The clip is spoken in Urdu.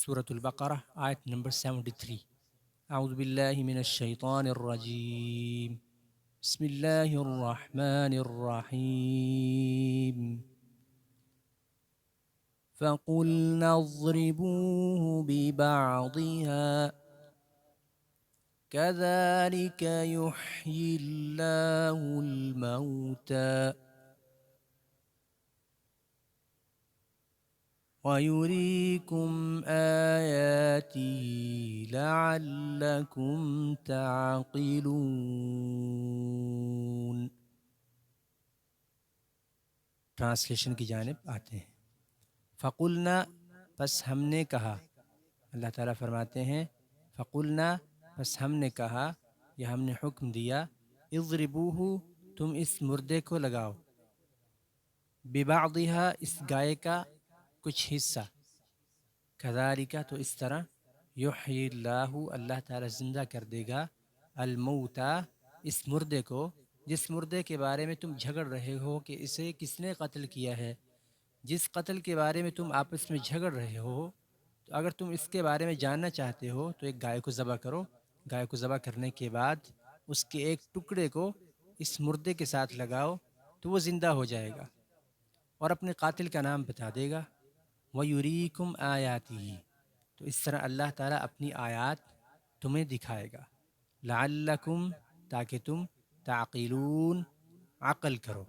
سورة البقرہ آیت نمبر 73۔ اعوذ باللہ من الشیطان الرجیم، بسم اللہ الرحمن الرحیم۔ فَقُلْنَا اضْرِبُوهُ بِبَعْضِهَا كَذَلِكَ يُحْيِي اللَّهُ الْمَوْتَى وَيُرِيكُمْ آيَاتِهِ لَعَلَّكُمْ تَعْقِلُونَ۔ ٹرانسلیشن کی جانب آتے ہیں۔ فَقُلْنَا، پس ہم نے کہا، اللہ تعالیٰ فرماتے ہیں فَقُلْنَا، پس ہم نے کہا یا ہم نے حکم دیا، اضربوہ، تم اس مردے کو لگاؤ، ببعضها، اس گائے کا کچھ حصہ، کذالک، تو اس طرح، یحیی اللہ، اللہ تعالیٰ زندہ کر دے گا، الموتى، اس مردے کو، جس مردے کے بارے میں تم جھگڑ رہے ہو کہ اسے کس نے قتل کیا ہے، جس قتل کے بارے میں تم آپس میں جھگڑ رہے ہو، تو اگر تم اس کے بارے میں جاننا چاہتے ہو تو ایک گائے کو ذبح کرو، گائے کو ذبح کرنے کے بعد اس کے ایک ٹکڑے کو اس مردے کے ساتھ لگاؤ تو وہ زندہ ہو جائے گا اور اپنے قاتل کا نام بتا دے گا۔ وَيُرِيكُمْ آيَاتِهِ، تو اس طرح اللہ تعالیٰ اپنی آیات تمہیں دکھائے گا، لعلکم، تاکہ تم تعقلون، عقل کرو۔